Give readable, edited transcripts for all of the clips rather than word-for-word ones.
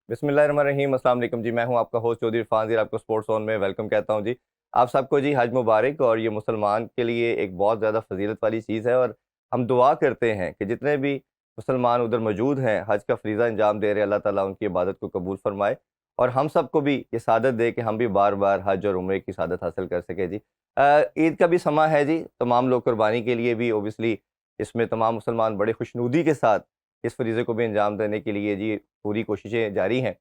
بسم اللہ الرحمن الرحیم۔ السلام علیکم جی، میں ہوں آپ کا ہوسٹ چودھری عرفان زیر، آپ کو سپورٹس زون میں ویلکم کہتا ہوں جی۔ آپ سب کو جی حج مبارک، اور یہ مسلمان کے لیے ایک بہت زیادہ فضیلت والی چیز ہے، اور ہم دعا کرتے ہیں کہ جتنے بھی مسلمان ادھر موجود ہیں حج کا فریضہ انجام دے رہے، اللہ تعالیٰ ان کی عبادت کو قبول فرمائے، اور ہم سب کو بھی یہ سعادت دے کہ ہم بھی بار بار حج اور عمرے کی سعادت حاصل کر سکیں جی۔ عید کا بھی سماں ہے جی، تمام لوگ قربانی کے لیے بھی اوبیسلی اس میں تمام مسلمان بڑے خوشنودی کے ساتھ اس فریضے کو بھی انجام دینے کے لیے جی پوری کوششیں جاری ہیں،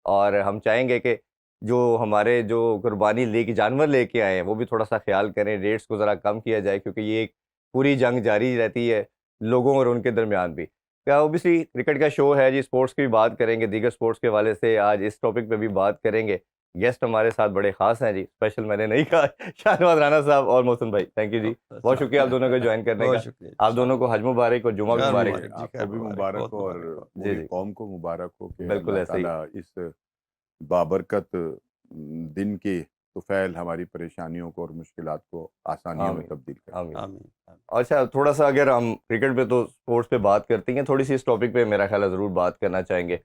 اور ہم چاہیں گے کہ جو ہمارے جو قربانی لے کے جانور لے کے آئے ہیں وہ بھی تھوڑا سا خیال کریں، ریٹس کو ذرا کم کیا جائے، کیونکہ یہ ایک پوری جنگ جاری رہتی ہے لوگوں اور ان کے درمیان بھی۔ اوبیسلی کرکٹ کا شو ہے جی، سپورٹس کی بھی بات کریں گے، دیگر سپورٹس کے حوالے سے آج اس ٹاپک پہ بھی بات کریں گے۔ گیسٹ ہمارے ساتھ بڑے خاص ہیں جی، اسپیشل میں نے نہیں کہا، شاہنواز رانا صاحب اور محسن بھائی، تھینک یو جی، بہت شکریہ آپ دونوں کو جوائن کرنے کا۔ بہت شکریہ آپ دونوں کو حج مبارک اور جمعہ بھی خیر مبارک۔ مبارک جی، آپ خیر کو بھی مبارک، مبارک بہت ہو، اور مبارک ہو۔ جی پوری جی قوم کو مبارک ہو کہ بالکل اللہ ایسے ہی، تعالیٰ اس بابرکت دن کے طفیل ہماری پریشانیوں کو اور مشکلات کو آسانیوں میں آمین تبدیل کرے۔ آمین۔ آمین۔ اچھا، تھوڑا سا اگر ہم کرکٹ پہ تو سپورٹس پہ بات کرتے ہیں، تھوڑی سی اس ٹاپک پہ میرا خیال ہے ضرور بات کرنا چاہیں گے،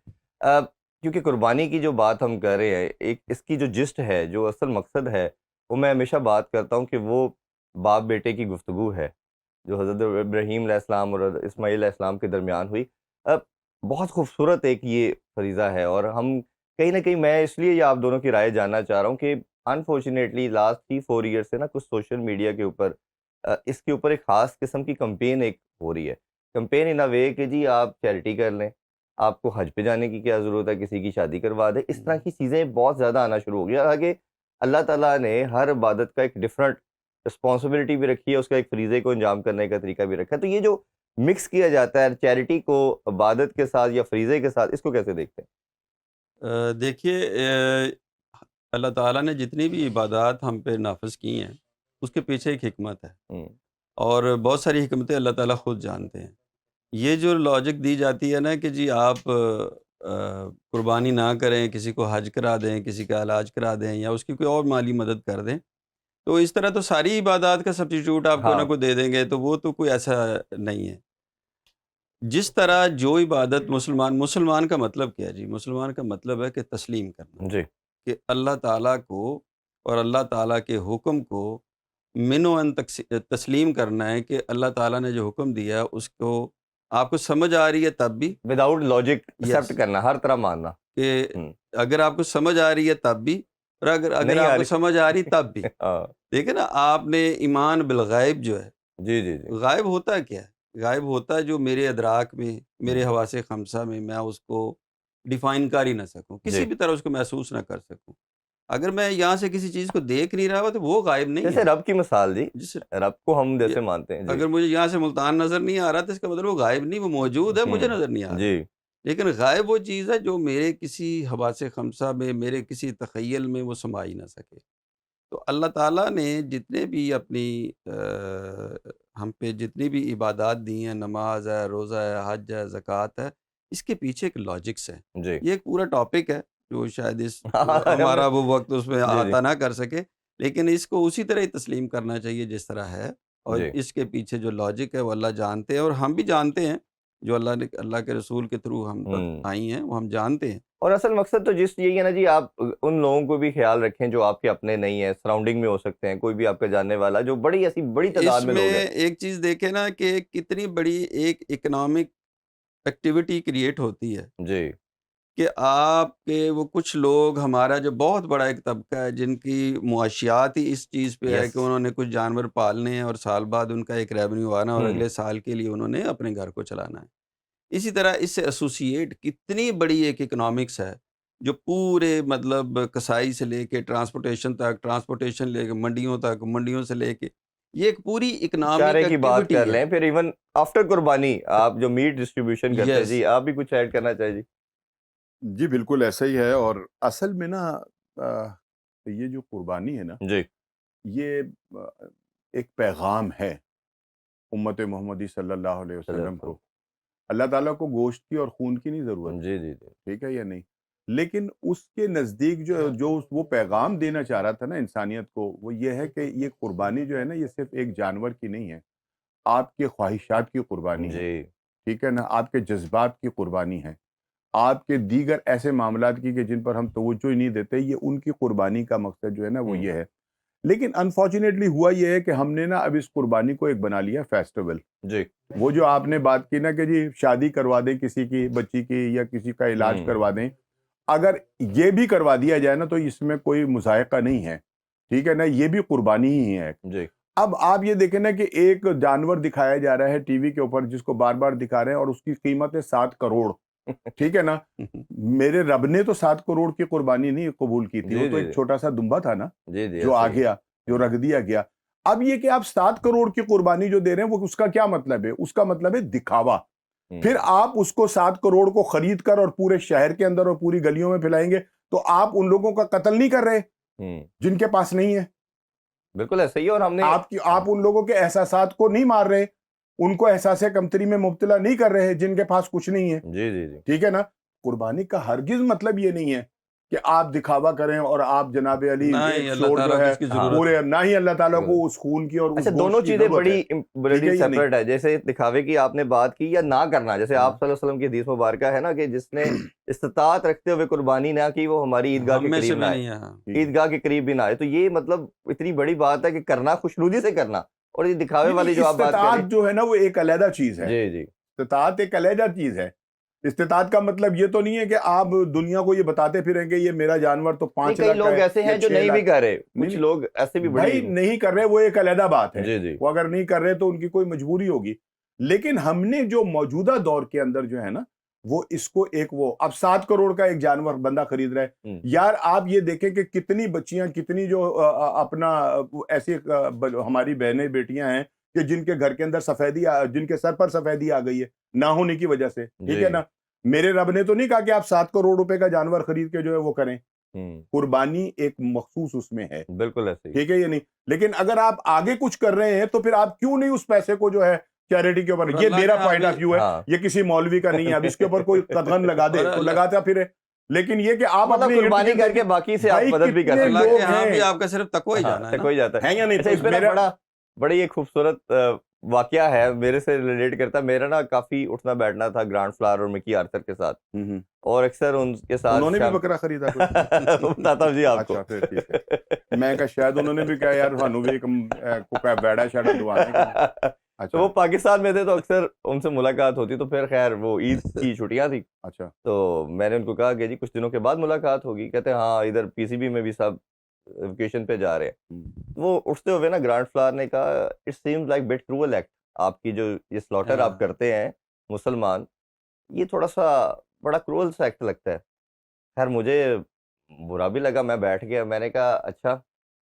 کیونکہ قربانی کی جو بات ہم کر رہے ہیں، ایک اس کی جو جسٹ ہے، جو اصل مقصد ہے، وہ میں ہمیشہ بات کرتا ہوں کہ وہ باپ بیٹے کی گفتگو ہے جو حضرت ابراہیم علیہ السلام اور اسماعیل علیہ السلام کے درمیان ہوئی۔ اب بہت خوبصورت ایک یہ فریضہ ہے، اور ہم کہیں نہ کہیں، میں اس لیے یہ آپ دونوں کی رائے جاننا چاہ رہا ہوں کہ انفارچونیٹلی لاسٹ 3-4 ایئر سے نا کچھ سوشل میڈیا کے اوپر اس کے اوپر ایک خاص قسم کی کمپین ایک ہو رہی ہے، کمپین ان اے وے کہ جی آپ چیریٹی کر لیں، آپ کو حج پہ جانے کی کیا ضرورت ہے، کسی کی شادی کروا دیں، اس طرح کی چیزیں بہت زیادہ آنا شروع ہو گئی۔ حالانکہ اللہ تعالیٰ نے ہر عبادت کا ایک ڈفرینٹ رسپانسبلٹی بھی رکھی ہے، اس کا ایک فریضے کو انجام کرنے کا طریقہ بھی رکھا ہے، تو یہ جو مکس کیا جاتا ہے چیریٹی کو عبادت کے ساتھ یا فریضے کے ساتھ، اس کو کیسے دیکھتے دیکھیے، اللہ تعالیٰ نے جتنی بھی عبادات ہم پہ نافذ کی ہیں اس کے پیچھے ایک حکمت ہے، ہیں؟ اور بہت ساری حکمتیں اللہ تعالیٰ خود جانتے ہیں۔ یہ جو لاجک دی جاتی ہے نا کہ جی آپ قربانی نہ کریں، کسی کو حج کرا دیں، کسی کا علاج کرا دیں، یا اس کی کوئی اور مالی مدد کر دیں، تو اس طرح تو ساری عبادات کا سبسٹیٹیوٹ آپ کوئی ہاں نہ کوئی دے دیں گے، تو وہ تو کوئی ایسا نہیں ہے۔ جس طرح جو عبادت مسلمان کا مطلب کیا ہے جی؟ مسلمان کا مطلب ہے کہ تسلیم کرنا، جی کہ اللہ تعالیٰ کو اور اللہ تعالیٰ کے حکم کو من و ان تسلیم کرنا ہے، کہ اللہ تعالیٰ نے جو حکم دیا اس کو آپ کو سمجھ آ رہی ہے تب بھی، وداؤٹ لاجک یس، ایکسیپٹ کرنا، ہر طرح ماننا۔ کہ ہوں، اگر آپ کو سمجھ آ رہی ہے تب بھی، اور اگر نہیں آپ آ کو سمجھ آ رہی رہی تب بھی۔ ہاں دیکھیں نا، آپ نے ایمان بالغیب جو ہے، جی جی جی غائب ہوتا ہے کیا ہے؟ غائب ہوتا ہے جو میرے ادراک میں، میرے ہوں، حواس خمسہ میں اس کو ڈیفائن کر ہی نہ سکوں، جی، کسی بھی طرح اس کو محسوس نہ کر سکوں۔ اگر میں یہاں سے کسی چیز کو دیکھ نہیں رہا ہوا تو وہ غائب نہیں جیسے ہے۔ رب کی مثال جی، جس رب کو ہم یہ- جیسے مانتے ہیں جی۔ اگر مجھے یہاں سے ملتان نظر نہیں آ رہا تو اس کا مطلب وہ غائب نہیں، وہ موجود ہے، مجھے نظر نہیں آ رہا۔ جی لیکن غائب وہ چیز ہے جو میرے کسی حواس خمسہ میں، میرے کسی تخیل میں وہ سما ہی نہ سکے۔ تو اللہ تعالیٰ نے جتنے بھی اپنی ہم پہ جتنی بھی عبادات دی ہیں، نماز ہے، روزہ ہے، حج ہے، زکوٰۃ ہے، اس کے پیچھے ایک لاجکس ہے۔ جی یہ ایک پورا ٹاپک ہے جو شاید ہم نے ہمارا وہ وقت اس میں جی جی احاطہ نہ کر سکے، لیکن اس کو اسی طرح ہی تسلیم کرنا چاہیے جس طرح ہے، اور جی، اس کے پیچھے جو لاجک ہے وہ اللہ جانتے ہیں، اور ہم بھی جانتے ہیں، جو اللہ کے رسول کے تھرو ہم تک آئی ہیں وہ ہم جانتے ہیں۔ اور اصل مقصد تو جس یہی ہے نا جی، آپ ان لوگوں کو بھی خیال رکھیں جو آپ کے اپنے نہیں ہیں، سراؤنڈنگ میں ہو سکتے ہیں، کوئی بھی آپ کا جاننے والا جو بڑی ایسی بڑی تعداد اس میں میں لوگ ہیں۔ ایک چیز دیکھیں نا کہ کتنی بڑی ایک اکنامک ایکٹیویٹی کریٹ ہوتی ہے، جی کہ آپ کے وہ کچھ لوگ، ہمارا جو بہت بڑا ایک طبقہ ہے جن کی معاشیات ہی اس چیز پہ ہے یس کہ انہوں نے کچھ جانور پالنے ہیں، اور سال بعد ان کا ایک ریونیو آنا، اور اگلے سال کے لیے انہوں نے اپنے گھر کو چلانا ہے۔ اسی طرح اس سے ایسوسیٹ کتنی بڑی ایک اکنامکس ہے، جو پورے مطلب کسائی سے لے کے ٹرانسپورٹیشن تک، ٹرانسپورٹیشن لے کے منڈیوں تک، منڈیوں سے لے کے، یہ ایک پوری اکنامک چارے کی بات کر ایکٹیویٹی ہے۔ لیں، پھر ایون آفٹر قربانی آپ جو میٹ ڈسٹریبیوشن کرتے ہیں یس، جی، آپ بھی کچھ ایڈ کرنا چاہیں جی۔ جی بالکل ایسا ہی ہے، اور اصل میں نا یہ جو قربانی ہے نا، جی یہ ایک پیغام ہے امت محمدی صلی اللہ علیہ چلے وسلم کو۔ اللہ تعالیٰ کو گوشت کی اور خون کی نہیں ضرورت، جی جی جی ٹھیک ہے یا نہیں؟ لیکن اس کے نزدیک جو وہ پیغام دینا چاہ رہا تھا نا انسانیت کو، وہ یہ ہے کہ یہ قربانی جو ہے نا، یہ صرف ایک جانور کی نہیں ہے، آپ کے خواہشات کی قربانی ہے، جی ٹھیک ہے نا، آپ کے جذبات کی قربانی ہے۔ آپ کے دیگر ایسے معاملات کی کہ جن پر ہم توجہ ہی نہیں دیتے، یہ ان کی قربانی کا مقصد جو ہے نا وہ یہ ہے. لیکن انفارچونیٹلی ہوا یہ ہے کہ ہم نے نا اب اس قربانی کو ایک بنا لیا فیسٹیول. جی وہ جو آپ نے بات کی نا کہ جی شادی کروا دیں کسی کی بچی کی یا کسی کا علاج کروا دیں، اگر یہ بھی کروا دیا جائے نا تو اس میں کوئی مذائقہ نہیں ہے، ٹھیک ہے نا، یہ بھی قربانی ہی ہے. جی اب آپ یہ دیکھیں نا کہ ایک جانور دکھایا جا رہا ہے ٹی وی کے اوپر جس کو بار بار دکھا رہے ہیں اور اس کی قیمت ہے 7 کروڑ، ٹھیک ہے نا. میرے رب نے تو 7 کروڑ کی قربانی نہیں قبول کی تھی، جی وہ تو جی ایک چھوٹا سا دمبا تھا نا جی جی جو آ ایسے ہی. گیا، جو رکھ دیا گیا. اب یہ کہ آپ 7 کروڑ کی قربانی جو دے رہے ہیں وہ اس کا کیا مطلب ہے؟ اس کا مطلب ہے دکھاوا. پھر آپ اس کو 7 کروڑ کو خرید کر اور پورے شہر کے اندر اور پوری گلیوں میں پھیلائیں گے تو آپ ان لوگوں کا قتل نہیں کر رہے جن کے پاس نہیں ہے. بالکل ایسے ہی. اور ہم نے آپ ان لوگوں کے احساسات کو نہیں مار رہے، ان کو احساس کمتری میں مبتلا نہیں کر رہے جن کے پاس کچھ نہیں ہے. جی جی جی ٹھیک ہے نا. قربانی کا ہرگز مطلب یہ نہیں ہے کہ آپ دکھاوا کریں اور آپ جناب علی نہ ایک ہی اللہ شور جو تعالیٰ کو ہے اس کی ضرورت پورے، ہے. نہ ہی اللہ تعالیٰ کو اس خون کی اور اس اچھا گوشت دونوں کی چیزیں ضرورت ہے. بڑی ٹھیک ہے یا نہیں؟ سیپریٹ ہے. جیسے دکھاوے کی آپ نے بات کی یا نہ کرنا، جیسے آپ صلی اللہ علیہ وسلم کی حدیث مبارکہ ہے نا کہ جس نے استطاعت رکھتے ہوئے قربانی نہ کی وہ ہماری عیدگاہ ہم کے میں سے قریب بھی نہ آئے، نہیں ہے. ہاں. عیدگاہ کے قریب بھی نہ آئے. تو یہ مطلب اتنی بڑی بات ہے کہ کرنا خوشنودی سے کرنا، اور یہ دکھاوے والی جو آپ بات کر رہے استطاعت جو ہے نا وہ ایک علیحدہ چیز ہے. جی جی استطاعت ایک علیحدہ چیز ہے. استطاعت کا مطلب یہ تو نہیں ہے کہ آپ دنیا کو یہ بتاتے پھریں کہ یہ میرا جانور تو 5 کئی لاکھ کا لوگ ہے ایسے ہیں یا جو 6 نہیں بھی لاکھ. کر رہے، کچھ نہیں لوگ ایسے بھی بھائی بڑی نہیں کر رہے، وہ ایک علیحدہ بات ہے. جی جی وہ اگر نہیں کر رہے تو ان کی کوئی مجبوری ہوگی. لیکن ہم نے جو موجودہ دور کے اندر جو ہے نا وہ اس کو ایک وہ اب 7 کروڑ کا ایک جانور بندہ خرید رہا ہے. یار آپ یہ دیکھیں کہ کتنی بچیاں، کتنی جو اپنا ایسی ہماری بہنیں بیٹیاں ہیں کہ جن کے گھر کے اندر سفیدی، جن کے سر پر سفیدی آ گئی ہے نہ ہونے کی وجہ سے. ٹھیک ہے نا. میرے رب نے تو نہیں کہا کہ آپ 7 کروڑ روپے کا جانور خرید کے جو ہے وہ کریں. قربانی ایک مخصوص اس میں ہے. بالکل ایسے ہی. ٹھیک ہے یا نہیں. لیکن اگر آپ آگے کچھ کر رہے ہیں تو پھر آپ کیوں نہیں اس پیسے کو جو ہے چیریٹی کے اوپر، یہ میرا پوائنٹ آف ویو ہے، یہ کسی مولوی کا نہیں ہے. اب اس کے اوپر کوئی قدغن لگا دے تو لگاتا پھرے، لیکن یہ کہ آپ مطلب اپنی قربانی کر کے باقی سے آپ مدد بھی کر اللہ سکتے کے ہاں بھی آپ کا صرف تقوی ہی جانا ہے نا. ہیں یا نہیں. اچھا اس پہ نا بڑی ایک خوبصورت واقعہ ہے، میرے سے ریلیٹ کرتا ہے. میرا نا کافی اٹھنا بیٹھنا تھا گرانڈ فلاور اور مکی آرتھر کے ساتھ، اور اکثر ان کے ساتھ انہوں نے بھی بکرا خریدا بتاتا ہوں جی آپ کو. اچھا پھر ٹھیک ہے. میں کہا شاید انہوں نے بھی کہا یار ہانو بھی ایک بیڑا شیڑا دعانے. تو وہ پاکستان میں تھے تو اکثر ان سے ملاقات ہوتی. تو پھر خیر وہ عید کی چھٹیاں تھی. اچھا تو میں نے ان کو کہا کہ جی کچھ دنوں کے بعد ملاقات ہوگی. کہتے ہیں ہاں ادھر پی سی بی میں بھی سب ویکیشن پہ جا رہے ہیں. وہ اٹھتے ہوئے نا گرانڈ فلاور نے کہا it seems like but cruel act, آپ کی جو یہ سلاٹر آپ کرتے ہیں مسلمان، یہ تھوڑا سا بڑا کرول سا ایکٹ لگتا ہے. خیر مجھے برا بھی لگا، میں بیٹھ گیا. میں نے کہا اچھا.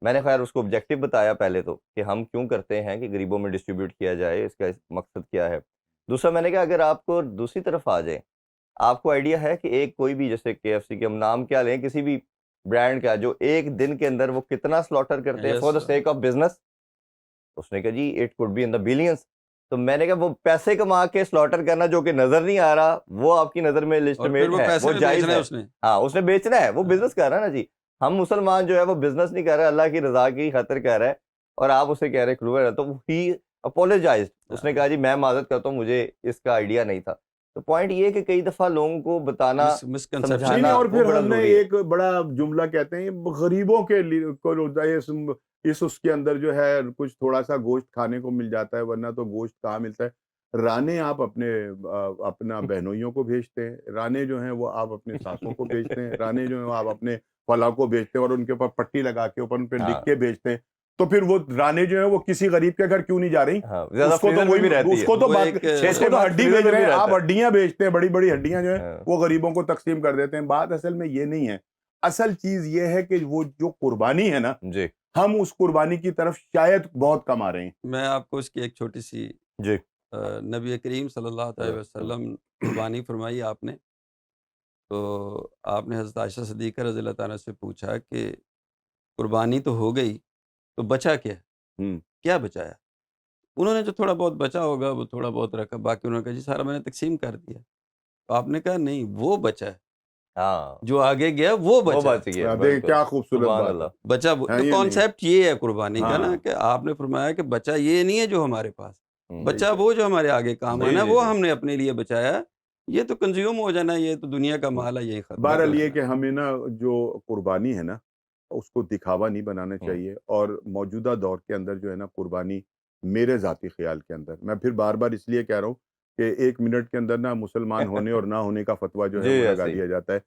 میں نے خیر اس کو آبجیکٹو بتایا پہلے تو کہ ہم کیوں کرتے ہیں کہ غریبوں میں ڈسٹریبیوٹ کیا جائے، اس کا مقصد کیا ہے. دوسرا میں نے کہا اگر آپ کو دوسری طرف آ جائیں، آپ کو آئیڈیا ہے کہ ایک کوئی بھی جیسے کے ایف سی کے ہم نام کیا لیں، کسی بھی برانڈ کا، جو ایک دن کے اندر وہ کتنا سلاٹر کرتے ہیں for the sake of business. اس نے کہا جی it could be in the balance. تو میں نے کہا وہ پیسے کما کے سلاٹر کرنا جو کہ نظر نہیں آ رہا، وہ آپ کی نظر میں لیجٹمیٹ ہے، وہ جائز ہے. ہاں اس نے بیچنا ہے، وہ بزنس کر رہا ہے نا جی. ہم مسلمان جو ہے وہ بزنس نہیں کر رہے، اللہ کی رضا کی خاطر کہہ رہے ہیں، اور آپ اسے کہہ رہے کروئل ہے. تو ہی اپولوجائزڈ. اس نے کہا جی میں معذرت کرتا ہوں، مجھے اس کا آئیڈیا نہیں تھا. تو پوائنٹ یہ ہے کہ کئی دفعہ لوگوں کو بتانا سمجھانا، اور پھر بڑا ہم نے ضروری ہے. ایک بڑا جملہ کہتے ہیں غریبوں کے اس کے اندر جو ہے کچھ تھوڑا سا گوشت کھانے کو مل جاتا ہے، ورنہ تو گوشت کہاں ملتا ہے. رانے آپ اپنا بہنوئیوں کو بھیجتے ہیں، رانے جو ہیں وہ آپ اپنے ساسوں کو بھیجتے ہیں، رانے جو ہیں وہ آپ اپنے فلاں کو بھیجتے ہیں اور ان کے اوپر پٹی لگا کے اوپر ان پہ لکھ کے بھیجتے ہیں. تو پھر وہ رانے جو ہیں وہ کسی غریب کے گھر کیوں نہیں جا رہی؟ اس کو تو ہڈی بھیج رہے ہیں آپ، ہڈیاں بیچتے ہیں، بڑی بڑی ہڈیاں جو ہیں وہ غریبوں کو تقسیم کر دیتے ہیں. بات اصل میں یہ نہیں ہے. اصل چیز یہ ہے کہ وہ جو قربانی ہے نا، ہم اس قربانی کی طرف شاید بہت کم آ رہے ہیں. میں آپ کو اس کی ایک چھوٹی سی، نبی کریم صلی اللہ علیہ وسلم قربانی فرمائی آپ نے، تو آپ نے حضرت عائشہ صدیقہ رضی اللہ تعالیٰ سے پوچھا کہ قربانی تو ہو گئی، تو بچا کیا؟ کیا بچایا؟ انہوں نے جو تھوڑا بہت بچا ہوگا وہ تھوڑا بہت رکھا، باقی انہوں نے کہا جی سارا میں نے تقسیم کر دیا. تو آپ نے کہا نہیں، وہ بچا ہے، جو آگے گیا وہ بچا. کیا خوبصورت بات. بچا تو کانسیپٹ یہ ہے قربانی کا نا، کہ آپ نے فرمایا کہ بچا یہ نہیں ہے جو ہمارے پاس، بچا وہ جو ہمارے آگے کام آنا ہے، وہ ہم نے اپنے لیے بچایا. یہ تو کنزیوم ہو جانا، یہ تو دنیا کا مال ہے، یہی ختم ہو بہرحال یہ جانا۔ کہ ہمیں نا جو قربانی ہے نا اس کو دکھاوا نہیں بنانا ہوں، چاہیے، اور موجودہ دور کے اندر جو ہے نا قربانی میرے ذاتی خیال کے اندر، میں پھر بار بار اس لیے کہہ رہا ہوں کہ 1 منٹ کے اندر نا مسلمان ہونے اور نہ ہونے کا فتویٰ جو ہے جی وہ لگا ایسے ہی دیا جاتا ہے۔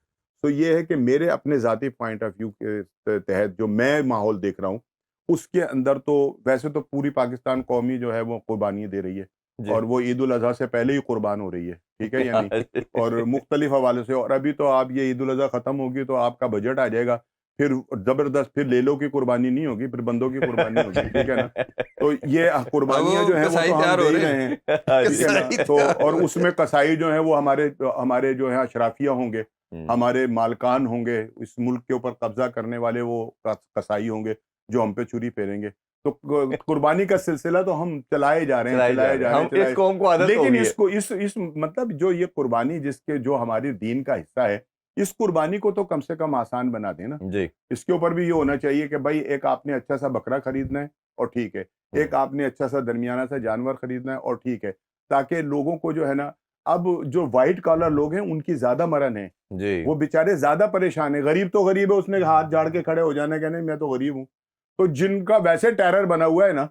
تو یہ ہے کہ میرے اپنے ذاتی پوائنٹ آف ویو کے تحت جو میں ماحول دیکھ رہا ہوں اس کے اندر تو ویسے تو پوری پاکستان قومی جو ہے وہ قربانی دے رہی ہے، جی اور وہ عید الاضحیٰ سے پہلے ہی قربان ہو رہی ہے، ٹھیک ہے یا نہیں؟ جی اور مختلف حوالے سے، اور ابھی تو آپ یہ عید الاضحیٰ ختم ہوگی تو آپ کا بجٹ آ جائے گا، پھر زبردست، پھر لیلوں کی قربانی نہیں ہوگی، پھر بندوں کی قربانی ہوگی، ٹھیک ہے نا؟ تو یہ اب قربانیاں وہ جو ہیں وہ کسائی تو ہم تیار دے ہو ہی رہے رہے ہیں، ہیں، ہاں جی ٹھیک ہے نا؟ کسائی تو تیار اور ہو اس میں قصائی جو ہیں وہ ہمارے جو ہیں اشرافیہ ہوں گے، ہوں، ہمارے مالکان ہوں گے، اس ملک کے اوپر قبضہ کرنے والے وہ قصائی ہوں گے جو ہم پہ چھری پھیریں گے۔ تو قربانی کا سلسلہ تو ہم چلائے جا رہے ہیں، چلائے جا چلائے رہے جا ہیں، رہے ہم ہیں، اس قوم کو عادت ہو لیکن گئی ہے۔ اس مطلب جو یہ قربانی جو ہمارے دین کا حصہ ہے، اس قربانی کو تو کم سے کم آسان بنا دیں نا۔ جی اس کے اوپر بھی یہ ہونا چاہیے کہ بھائی ایک آپ نے اچھا سا بکرا خریدنا ہے اور ٹھیک ہے، ایک آپ نے اچھا سا درمیانہ سا جانور خریدنا ہے اور ٹھیک ہے، تاکہ لوگوں کو جو ہے نا، اب جو وائٹ کالر لوگ ہیں ان کی زیادہ مرن ہے، جی وہ بیچارے زیادہ پریشان ہیں۔ غریب تو غریب ہے، اس نے ہاتھ جاڑ کے کھڑے ہو جانا کہ نہیں میں تو غریب ہوں۔ تو جن کا ویسے ٹیرر بنا ہوا ہے نا،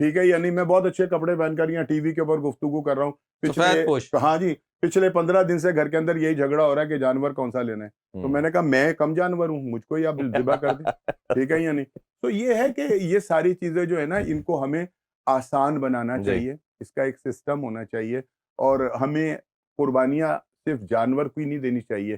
ٹھیک ہے، یعنی میں بہت اچھے کپڑے پہن کر یہاں ٹی وی کے اوپر گفتگو کر رہا ہوں، سفید پوش۔ ہاں جی، پچھلے 15 دن سے گھر کے اندر یہی جھگڑا ہو رہا ہے کہ جانور کون سا لینا ہے۔ تو میں نے کہا میں کم جانور ہوں، مجھ کو ہی آپ ذبح کر دیں، ٹھیک ہے یا نہیں؟ تو یہ ہے کہ یہ ساری چیزیں جو ہے نا ان کو ہمیں آسان بنانا جی چاہیے، اس کا ایک سسٹم ہونا چاہیے، اور ہمیں قربانیاں صرف جانور کو ہی نہیں دینی چاہیے،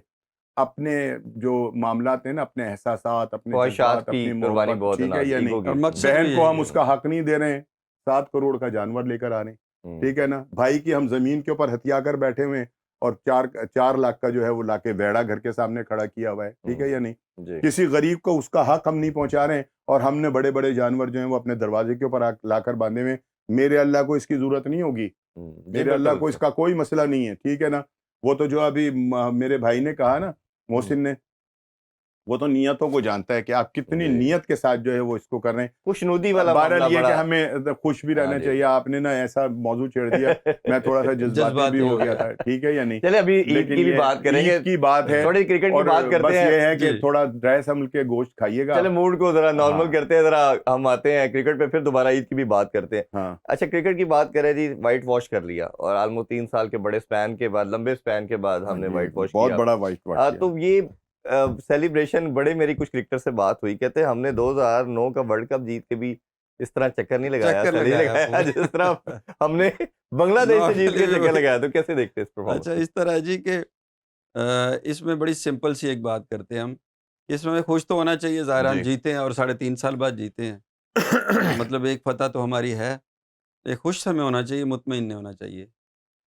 اپنے جو معاملات ہیں نا، اپنے احساسات، اپنے خواہشات جذبات، کی اپنی قربانی محبت، بہت ہے ٹھیک ہے نا، یا نہیں؟ ایگو اور کی۔ مقصد بہن بھی کو ہم یہی اس کا حق نہیں دے رہے ہیں، 7 کروڑ کا جانور لے کر آ رہے ہیں، ہوں، ٹھیک ہے نا؟ بھائی کی ہم زمین کے اوپر ہتھیا کر بیٹھے ہوئے ہیں، اور 4 لاکھ کا جو ہے وہ لا کے ویڑا گھر کے سامنے کھڑا کیا ہوا ہے، ٹھیک ہے یا نہیں؟ جی کسی غریب کو اس کا حق ہم نہیں پہنچا رہے ہیں، اور ہم نے بڑے بڑے جانور جو ہیں وہ اپنے دروازے کے اوپر لا کر باندھے ہوئے ہیں۔ میرے اللہ کو اس کی ضرورت نہیں ہوگی، جی میرے اللہ بالکل کو اس کا کوئی مسئلہ نہیں ہے، ٹھیک ہے نا؟ وہ تو جو ابھی میرے بھائی نے کہا نا، محسن نے، وہ تو نیتوں کو جانتا ہے کہ آپ کتنی جی نیت کے ساتھ جو ہے وہ اس کو کر رہے ہیں۔ خوشنودی والا بہرحال معاملہ یہ کہ بڑا۔ ہمیں خوش بھی ہاں رہنا جی چاہیے، آپ نے نا ایسا موضوع چھیڑ دیا، میں تھوڑا سا جذباتی بھی جذباتی ہو ہو گیا گیا۔ تھا، ٹھیک ہے یا نہیں؟ چلے ابھی عید لیکن کی بھی یہ بات کریں گے، عید کی بات ہے، تھوڑی کرکٹ کی اور بات کرتے بس ہیں۔ یہ ہے کہ جی تھوڑا ڈرائی سنبھل کے گوشت کھائیے گا چلے آپ۔ موڈ کو ذرا ہاں نارمل کرتے ہیں، ذرا ہم آتے ہیں کرکٹ پہ، پھر دوبارہ عید کی بھی بات کرتے ہیں۔ ہاں اچھا کرکٹ کی بات کریں جی، وائٹ واش کر لیا، اور آلموسٹ 3 سال کے بڑے سپین کے بعد، لمبے سپین کے بعد ہاں ہم نے جی، وائٹ واش بہت کیا۔ بڑا وائٹ واش کیا۔ تو یہ سیلیبریشن بڑے، میری کچھ کرکٹر سے بات ہوئی، کہتے ہیں ہم نے 2009 کا ورلڈ کپ جیت کے بھی اس طرح چکر نہیں لگایا، چکر سیلی لگایا لگایا پورا۔ جس طرح ہم نے بنگلہ دیش سے جیت کے نارملی چکر لگایا۔ تو کیسے دیکھتے ہیں اس پرفارمنس اچھا کو؟ اس طرح جی کہ اس میں بڑی سمپل سی ایک بات کرتے ہیں ہم، اس میں خوش تو ہونا چاہیے، ظاہر ہم جی جیتے ہیں اور 3.5 سال بعد جیتے ہیں، مطلب ایک فتح تو ہماری ہے، ایک خوش ہمیں ہونا چاہیے، مطمئن نہیں ہونا چاہیے۔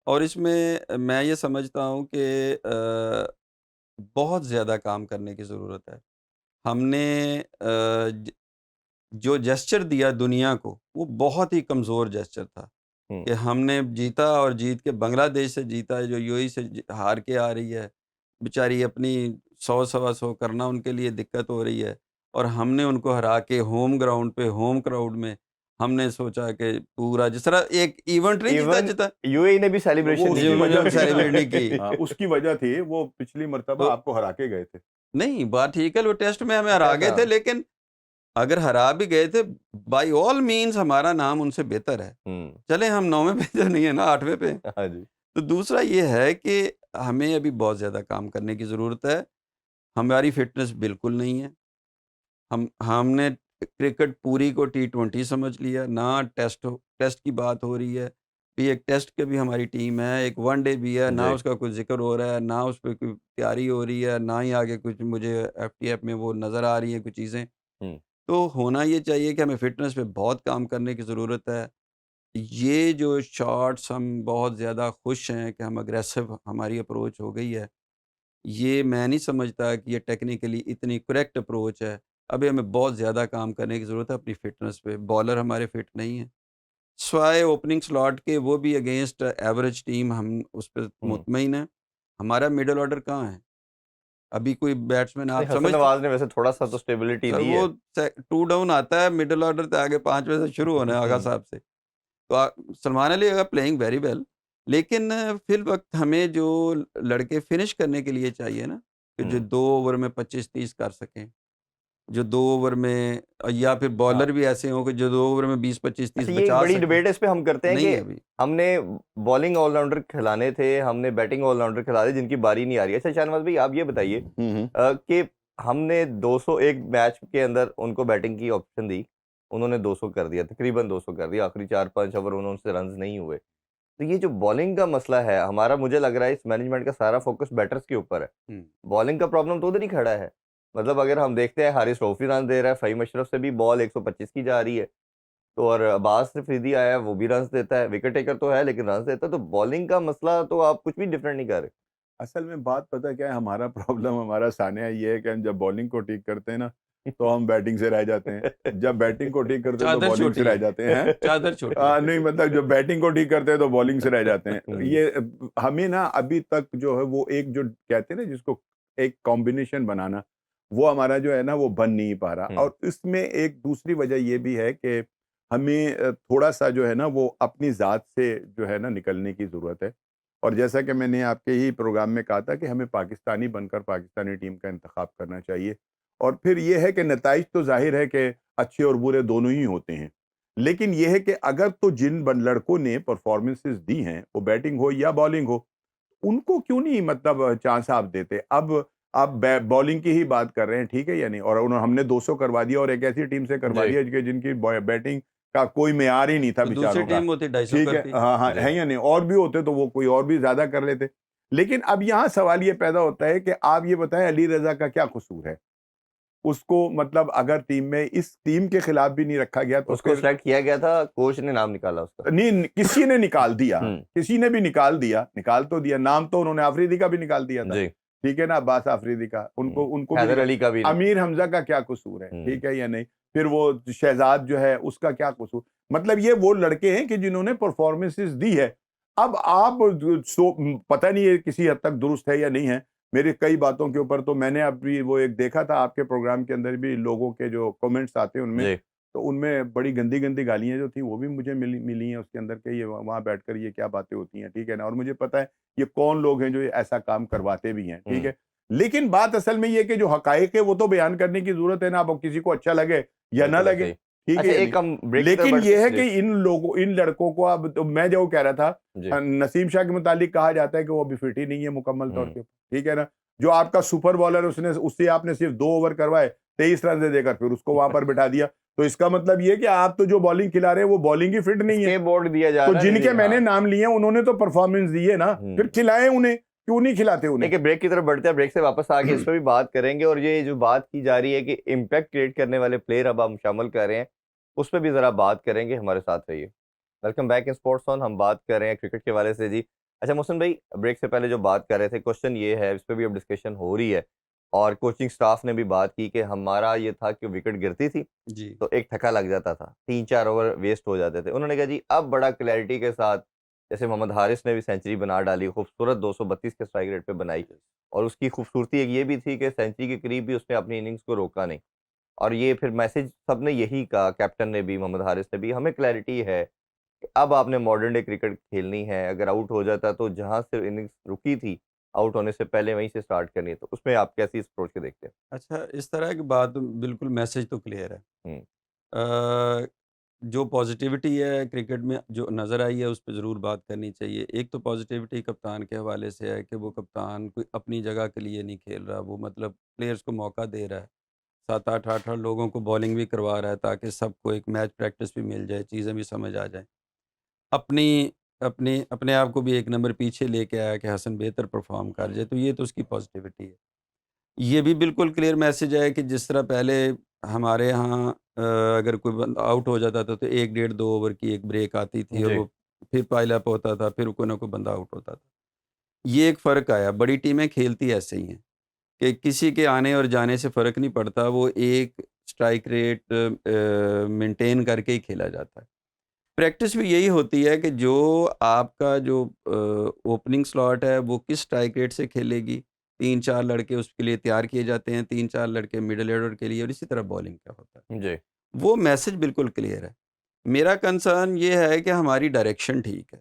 اور اس میں یہ سمجھتا ہوں کہ بہت زیادہ کام کرنے کی ضرورت ہے۔ ہم نے جو جیسچر دیا دنیا کو وہ بہت ہی کمزور جیسچر تھا، ہوں، کہ ہم نے جیتا اور جیت کے بنگلہ دیش سے جیتا ہے جو یو ای سے ہار کے آ رہی ہے، بیچاری اپنی 100 کرنا ان کے لیے دقت ہو رہی ہے، اور ہم نے ان کو ہرا کے ہوم گراؤنڈ پہ ہوم کراؤڈ میں ہم نے سوچا کہ پورا جس طرح ایک ایونٹ نہیں ایون جیتا یو اے نے بھی وہ سیلیبریشن اس نہیں کی جی کی۔ انہوں وجہ نے تھی نا، سیلیبریٹ نہیں کی۔ ہاں اس کی وجہ تھی، وہ پچھلی مرتبہ تو آپ کو ہرا کے گئے تھے۔ نہیں بات ٹھیک ہے، وہ ٹیسٹ میں ہمیں ہرا گئے تھے، لیکن اگر ہرا بھی گئے تھے بائی آل مینز ہمارا نام ان سے بہتر ہے، ہوں، چلیں ہم 9ویں پہ تو نہیں ہے نا، 8ویں پہ ہیں۔ ہاں جی تو دوسرا یہ ہے کہ ہمیں ابھی بہت زیادہ کام کرنے کی ضرورت ہے، ہماری فٹنس بالکل نہیں ہے، ہم نے کرکٹ پوری کو T20 سمجھ لیا، نہ ٹیسٹ کی بات ہو رہی ہے، بھی ایک ٹیسٹ کے بھی ہماری ٹیم ہے، ایک ون ڈے بھی ہے، نہ جی اس کا کوئی ذکر ہو رہا ہے، نہ اس پہ کوئی تیاری ہو رہی ہے، نہ ہی آگے کچھ مجھے ایف ٹی ایف میں وہ نظر آ رہی ہیں کچھ چیزیں۔ ہوں، تو ہونا یہ چاہیے کہ ہمیں فٹنس پہ بہت کام کرنے کی ضرورت ہے۔ یہ جو شارٹس ہم بہت زیادہ خوش ہیں کہ ہم اگریسو ہماری اپروچ ہو گئی ہے، یہ میں نہیں سمجھتا کہ یہ ٹیکنیکلی اتنی کریکٹ اپروچ ہے۔ ابھی ہمیں بہت زیادہ کام کرنے کی ضرورت ہے اپنی فٹنس پہ، بالر ہمارے فٹ نہیں ہیں، سوائے اوپننگ سلاٹ کے وہ بھی اگینسٹ ایوریج ٹیم ہم اس پہ ہوں۔ مطمئن ہیں۔ ہمارا مڈل آرڈر کہاں ہے؟ ابھی کوئی بیٹسمین آپ نہیں، حسن سمجھتے؟ نواز نے ویسے تھوڑا سا تو سٹیبلٹی سر دی وہ ہے۔ 2 ڈاؤن آتا ہے، مڈل آرڈر تو آگے 5 سے شروع ہونا ہے آغا صاحب سے۔ تو Salman Ali are playing very well, لیکن فی الوقت ہمیں جو لڑکے فنش کرنے کے لیے چاہیے نا، کہ جو 2 اوور میں 25-30 کر سکیں، جو 2 اوور میں، یا پھر ہاں بالر بھی ایسے ہوں کہ جو 2 اوور میں 20-25-30 اچھا، یہ ایک بچا بڑی سکیں، ڈبیٹ اس پہ ہم کرتے ہیں نہیں کہ ہے ابھی۔ ہم نے بالنگ آل راؤنڈر کھلانے تھے، ہم نے بیٹنگ آل راؤنڈر کھلانے جن کی باری نہیں آ رہی ہے۔ اچھا شاہ نواز بھائی آپ یہ بتائیے کہ ہم نے 201 میچ کے اندر ان کو بیٹنگ کی آپشن دی، انہوں نے 200 کر دیا، تقریباً 200 کر دیا، آخری 4-5 اوور ان سے رنز نہیں ہوئے۔ تو یہ جو بالنگ کا مسئلہ ہے ہمارا، مجھے لگ رہا ہے اس مینجمنٹ کا سارا فوکس بیٹرز کے اوپر ہے، بالنگ کا پرابلم تو ادھر ہی کھڑا ہے۔ مطلب اگر ہم دیکھتے ہیں حارث رؤفی رن دے رہا ہے، فہیم اشرف سے بھی بال 125 کی جا رہی ہے، تو اور عباس فریدی آیا ہے وہ بھی رنز دیتا ہے، وکٹ ٹیکر تو ہے لیکن رنز دیتا ہے، تو بالنگ کا مسئلہ تو آپ کچھ بھی ڈفرینٹ نہیں کر رہے۔ اصل میں بات پتہ کیا ہے، ہمارا پرابلم ہمارا ثانیہ یہ ہے کہ ہم جب بالنگ کو ٹھیک کرتے ہیں نا تو ہم بیٹنگ سے رہ جاتے ہیں، جب بیٹنگ کو ٹھیک کرتے ہیں تو چادر بالنگ سے چھوٹی رہ ہے، جاتے ہیں۔ چادر چھوٹی ہے۔ نہیں مطلب جب بیٹنگ کو ٹھیک کرتے ہیں تو بالنگ سے رہ جاتے ہیں۔ یہ ہمیں نا ابھی تک جو ہے وہ ایک جو کہتے ہیں نا جس کو ایک کمبینیشن بنانا، وہ ہمارا جو ہے نا وہ بن نہیں پا رہا۔ اور اس میں ایک دوسری وجہ یہ بھی ہے کہ ہمیں تھوڑا سا جو ہے نا وہ اپنی ذات سے جو ہے نا نکلنے کی ضرورت ہے۔ اور جیسا کہ میں نے آپ کے ہی پروگرام میں کہا تھا کہ ہمیں پاکستانی بن کر پاکستانی ٹیم کا انتخاب کرنا چاہیے، اور پھر یہ ہے کہ نتائج تو ظاہر ہے کہ اچھے اور برے دونوں ہی ہوتے ہیں، لیکن یہ ہے کہ اگر تو جن لڑکوں نے پرفارمنسز دی ہیں، وہ بیٹنگ ہو یا بالنگ ہو، ان کو کیوں نہیں مطلب چانس آپ دیتے؟ اب آپ بالنگ کی ہی بات کر رہے ہیں، ٹھیک ہے یا نہیں؟ اور ہم نے 200 کروا دیا اور ایک ایسی ٹیم سے کروا جی دیا کہ جن کی بیٹنگ کا کوئی معیار ہی نہیں تھا تو دوسری بیچاروں کا، ٹیم ہوتی 250 ٹھیک ہے، کرتی۔ ہاں ہاں جی ہے یا نہیں؟ اور بھی ہوتے تو وہ کوئی اور بھی زیادہ کر لیتے۔ لیکن اب یہاں سوال یہ پیدا ہوتا ہے کہ آپ یہ بتائیں علی رضا کا کیا قصور ہے؟ اس کو مطلب اگر ٹیم میں اس ٹیم کے خلاف بھی نہیں رکھا گیا تو اس کو پھر سلیکٹ کیا گیا تھا، کوچ نے نام نکالا اس کا۔ نہیں، کسی نے نکال دیا، ہوں کسی نے بھی نکال دیا، نکال تو دیا، نام تو انہوں نے آفریدی کا بھی نکال دیا تھا، جی ٹھیک ہے نا، عباس آفریدی کا، ان کو بھی حیدر نکال۔ علی کا بھی نہیں۔ امیر حمزہ کا کیا قصور ہے، ٹھیک ہے یا نہیں؟ پھر وہ شہزاد جو ہے اس کا کیا قصور؟ مطلب یہ وہ لڑکے ہیں کہ جنہوں نے پرفارمنسز دی ہے۔ اب آپ پتہ نہیں یہ کسی حد تک درست ہے یا نہیں ہے، میری کئی باتوں کے اوپر تو میں نے ابھی وہ ایک دیکھا تھا آپ کے پروگرام کے اندر بھی، لوگوں کے جو کومنٹس آتے ہیں ان میں، جی تو ان میں بڑی گندی گندی گالیاں جو تھیں وہ بھی مجھے ملی ہیں اس کے اندر، کہ یہ وہاں بیٹھ کر یہ کیا باتیں ہوتی ہیں، ٹھیک ہے نا، اور مجھے پتہ ہے یہ کون لوگ ہیں جو ایسا کام کرواتے بھی ہیں، ٹھیک ہے۔ لیکن بات اصل میں یہ کہ جو حقائق ہے وہ تو بیان کرنے کی ضرورت ہے نا، اب کسی کو اچھا لگے یا نہ بالکل لگے، صحیح۔ ٹھیک ہے اچھا یا ایک نہیں؟ ہم بریک کی طرف لیکن بڑھتے یہ ہے جی کہ ان لڑکوں کو، اب تو میں جو کہہ رہا تھا، جی نسیم شاہ کے متعلق کہا جاتا ہے کہ وہ ابھی فٹ ہی نہیں ہے مکمل طور پہ، ٹھیک ہے نا، جو آپ کا سپر بالر اس سے آپ نے صرف 2 اوور کروائے، 23 رن دے کر پھر اس کو وہاں پر بٹھا دیا، تو اس کا مطلب یہ کہ آپ تو جو بالنگ کھلا رہے ہیں وہ بالنگ ہی فٹ نہیں ہے۔ اسکے بورڈ دیا جا تو رہا ہے جن کے میں نے ہاں۔ نام لیے ہیں انہوں نے تو پرفارمنس دی ہے نا، پھر کھلائیں انہیں، کیوں نہیں کھلاتے انہیں؟ دیکھیں بریک کی طرف بڑھتے ہیں، بریک سے واپس آ کے اس پہ بھی بات کریں گے، اور یہ جو بات کی جا رہی ہے کہ امپیکٹ کریٹ کرنے والے پلیئر اب ہم شامل کر رہے ہیں، اس پہ بھی ذرا بات کریں گے، ہمارے ساتھ رہیے۔ ویلکم بیک ان اسپورٹس آن، ہم بات کر رہے ہیں کرکٹ کے حوالے سے جی۔ اچھا محسن بھائی، بریک سے پہلے جو بات کر رہے تھے، کوشچن یہ ہے، اس پہ بھی اب ڈسکشن ہو رہی ہے، اور کوچنگ سٹاف نے بھی بات کی کہ ہمارا یہ تھا کہ وکٹ گرتی تھی جی تو ایک تھکا لگ جاتا تھا، 3-4 اوور ویسٹ ہو جاتے تھے۔ انہوں نے کہا جی اب بڑا کلیئرٹی کے ساتھ، جیسے محمد حارث نے بھی سینچری بنا ڈالی، خوبصورت 232 کے اسٹرائک ریٹ پہ بنائی، اور اس کی خوبصورتی ایک یہ بھی تھی کہ سینچری کے قریب بھی اس نے اپنی اننگز کو روکا نہیں، اور یہ پھر میسج سب نے یہی کہا، کیپٹن نے بھی، محمد حارث نے بھی، ہمیں کلیئرٹی ہے کہ اب آپ نے ماڈرن ڈے کرکٹ کھیلنی ہے، اگر آؤٹ ہو جاتا تو جہاں سے اننگز رکی تھی آؤٹ ہونے سے پہلے وہیں سے سٹارٹ کرنی ہے، تو اس میں آپ کیسی اپروچ کے دیکھتے اچھا، اس طرح کی بات بالکل، میسج تو کلیئر ہے۔ ہیں؟ جو پازیٹیوٹی ہے کرکٹ میں جو نظر آئی ہے اس پہ ضرور بات کرنی چاہیے۔ ایک تو پازیٹیوٹی کپتان کے حوالے سے ہے کہ وہ کپتان کوئی اپنی جگہ کے لیے نہیں کھیل رہا، وہ مطلب پلیئرز کو موقع دے رہا ہے، 7-8 لوگوں کو بالنگ بھی کروا رہا ہے تاکہ سب کو ایک میچ پریکٹس بھی مل جائے، چیزیں بھی سمجھ آ جائیں۔ اپنے آپ کو بھی ایک نمبر پیچھے لے کے آیا کہ حسن بہتر پرفارم کر جائے، تو یہ تو اس کی پازیٹیوٹی ہے۔ یہ بھی بالکل کلیئر میسج ہے کہ جس طرح پہلے ہمارے ہاں اگر کوئی بندہ آؤٹ ہو جاتا تھا تو 1-1.5-2 اوور کی ایک بریک آتی تھی، اور جی وہ پھر پائل اپ ہوتا تھا، پھر کوئی نہ کوئی بندہ آؤٹ ہوتا تھا۔ یہ ایک فرق آیا، بڑی ٹیمیں کھیلتی ایسے ہی ہیں کہ کسی کے آنے اور جانے سے فرق نہیں پڑتا، وہ ایک سٹرائک ریٹ مینٹین کر کے ہی کھیلا جاتا ہے۔ پریکٹس بھی یہی ہوتی ہے کہ جو آپ کا جو اوپننگ سلاٹ ہے وہ کس سٹرائک ریٹ سے کھیلے گی، 3-4 لڑکے اس کے لیے تیار کیے جاتے ہیں، 3-4 لڑکے مڈل آرڈر کے لیے، اور اسی طرح بالنگ کا ہوتا ہے۔ جی وہ میسج بالکل کلیئر ہے۔ میرا کنسرن یہ ہے کہ ہماری ڈائریکشن ٹھیک ہے۔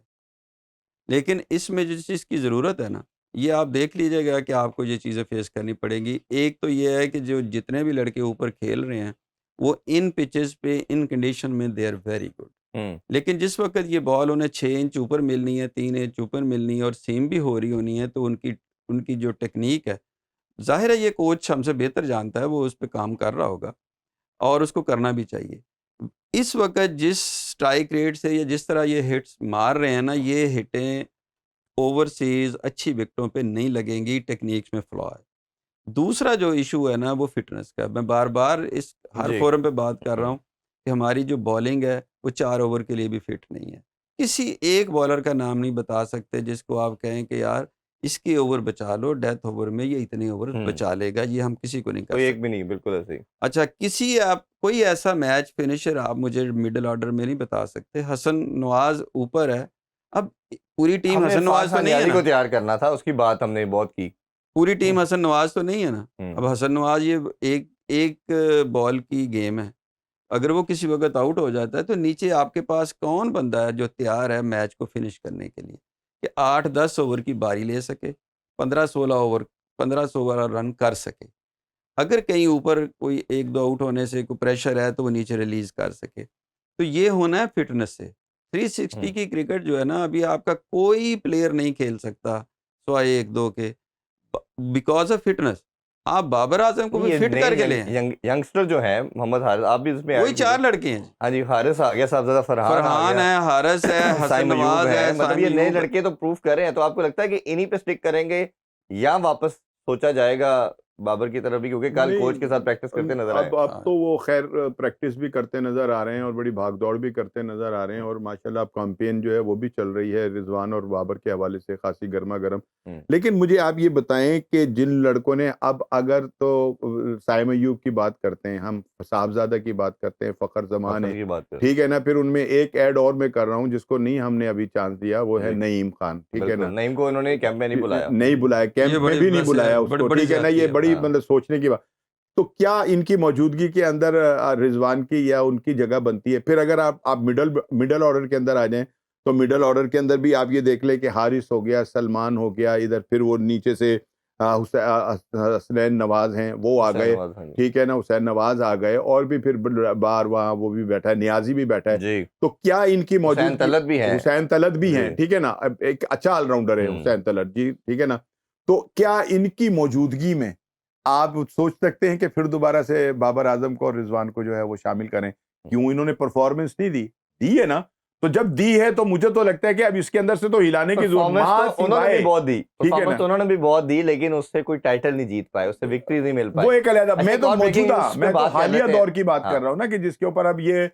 لیکن اس میں جس چیز کی ضرورت ہے نا، یہ آپ دیکھ لیجیے گا کہ آپ کو یہ چیزیں فیس کرنی پڑیں گی۔ ایک تو یہ ہے کہ جو جتنے بھی لڑکے اوپر کھیل رہے ہیں وہ ان پچز پہ ان کنڈیشن میں دے آر ویری گڈ، ہوں لیکن جس وقت یہ بال انہیں 6 انچ اوپر ملنی ہے، 3 انچ اوپر ملنی ہے اور سیم بھی ہو رہی ہونی ہے، تو ان کی جو ٹیکنیک ہے، ظاہر ہے یہ کوچ ہم سے بہتر جانتا ہے، وہ اس پہ کام کر رہا ہوگا اور اس کو کرنا بھی چاہیے۔ اس وقت جس اسٹرائک ریٹ سے یا جس طرح یہ ہٹس مار رہے ہیں نا، یہ ہٹیں اوورسیز اچھی وکٹوں پہ نہیں لگیں گی، ٹیکنیکس میں فلا ہے۔ دوسرا جو ایشو ہے نا وہ فٹنس کا، میں بار بار اس ہر جی فورم پہ بات کر رہا ہوں کہ ہماری جو بالنگ ہے وہ 4 اوور کے لیے بھی فٹ نہیں ہے۔ کسی ایک بالر کا نام نہیں بتا سکتے جس کو آپ کہیں کہ یار اس کی اوور بچا لو، ڈیتھ اوور میں یہ اتنے اوور ہوں بچا لے گا، یہ ہم کسی کو نہیں کر کوئی ایک سکتے۔ بھی نہیں، بالکل ایسے ہی۔ اچھا کوئی ایسا میچ فنشر آپ مجھے مڈل آرڈر میں نہیں بتا سکتے۔ حسن نواز اوپر ہے، اب پوری ٹیم ہم نے حسن عرفان نواز تو نہیں ہے نیازی نا، کو تیار کرنا تھا، اس کی بات ہم نے بہت کی۔ پوری ٹیم حسن نواز تو نہیں ہے نا۔ ہوں اب حسن نواز یہ ایک بال کی گیم ہے، اگر وہ کسی وقت آؤٹ ہو جاتا ہے تو نیچے آپ کے پاس کون بندہ ہے جو تیار ہے میچ کو فنش کرنے کے لیے کہ 8-10 اوور کی باری لے سکے، 15-16 رن کر سکے، اگر کہیں اوپر کوئی 1-2 آؤٹ ہونے سے کوئی پریشر ہے تو وہ نیچے ریلیز کر سکے۔ تو یہ ہونا ہے فٹنس سے۔ 360 کی کرکٹ جو ہے نا، ابھی آپ کا کوئی پلیئر نہیں کھیل سکتا سوائے 1-2 کے، بیکاز آف فٹنس۔ آپ بابر اعظم کو بھی یہ فٹ نئے کر کے لے ہیں، ینگسٹر جو ہیں محمد حارث، آپ بھی اس میں وہی ایڈ 4 کیجیے۔ لڑکے ہیں جی۔ ہاں جی، حارث آ گیا، صاحبزادہ فرحان آ فرحان گیا، ہے، حارث ہے، حسن سائم ایوب نواز ہے، ہے، مطلب سائم یہ نئے ایوب ہے۔ لڑکے تو پروف کر رہے ہیں۔ تو آپ کو لگتا ہے کہ انہی پہ سٹک کریں گے یا واپس سوچا جائے گا بابر کی طرف بھی، کیونکہ کل کوچ کے ساتھ پریکٹس کرتے نظر آئے؟ اب تو وہ خیر پریکٹس بھی کرتے نظر آ رہے ہیں اور بڑی بھاگ دوڑ بھی کرتے نظر آ رہے ہیں، اور ماشاءاللہ اب کیمپین جو ہے وہ بھی چل رہی ہے رضوان اور بابر کے حوالے سے خاصی گرما گرم۔ لیکن مجھے آپ یہ بتائیں کہ جن لڑکوں نے اب اگر تو سائم ایوب کی بات کرتے ہیں، ہم صاحبزادہ کی بات کرتے ہیں، فخر زمان فخر ہے، کی بات کریں، ٹھیک ہے نا، پھر ان میں ایک ایڈ اور میں کر رہا ہوں جس کو نہیں ہم نے ابھی چانس دیا، وہ ہے جی نعیم خان، ٹھیک ہے نا۔ بالکل، نعیم کو انہوں نے کیمپ میں نہیں بلایا۔ نہیں بلایا، یہ کیمپ میں بڑی بھی نہیں ویسے بلایا اس کو، بڑی ٹھیک ہے نا، زیادتی یہ ہے۔ بڑی ہاں مطلب سوچنے کی بات۔ تو کیا ان کی موجودگی کے اندر رضوان کی یا ان کی جگہ بنتی ہے؟ پھر اگر آپ مڈل آرڈر کے اندر آ جائیں تو مڈل آرڈر کے اندر بھی آپ یہ دیکھ لیں کہ حارث ہو گیا، سلمان ہو گیا ادھر، پھر وہ نیچے سے حسین نواز ہیں وہ آ حسین گئے، نواز، ہاں جی ٹھیک ہے نا، حسین نواز آ گئے، اور بھی پھر بار وہاں وہ بھی بیٹھا ہے، نیازی بھی بیٹھا ہے۔ جی، تو کیا ان کی حسین موجودگی، طلعت بھی ہیں۔ حسین طلعت بھی ہیں، جی ٹھیک ہے نا، ایک اچھا آل راؤنڈر ہے حسین طلعت جی، ٹھیک ہے نا، تو کیا ان کی موجودگی میں آپ سوچ سکتے ہیں کہ پھر دوبارہ سے بابر اعظم کو اور رضوان کو جو ہے وہ شامل کریں؟ کیوں انہوں نے پرفارمنس نہیں دی ہے نا، تو جب دی ہے تو مجھے تو لگتا ہے کہ اب اس کے اندر سے تو ہلانے کی ضرورت، پرفارمنس تو انہوں نے بھی بہت دی، ٹھیک ہے پرفارمنس نا، تو انہوں نے بھی بہت دی، لیکن اس سے کوئی ٹائٹل نہیں جیت پائے، اس سے وکٹریز نہیں مل پائی۔ وہ ایک علیحدہ، اچھا، میں ایک تو اور بریکنگ موجودہ، نیوز پہ میں تو بات کر حالیہ لیتے ہیں۔ دور کی بات ہاں کر رہا ہوں نا، کہ جس کے اوپر اب یہ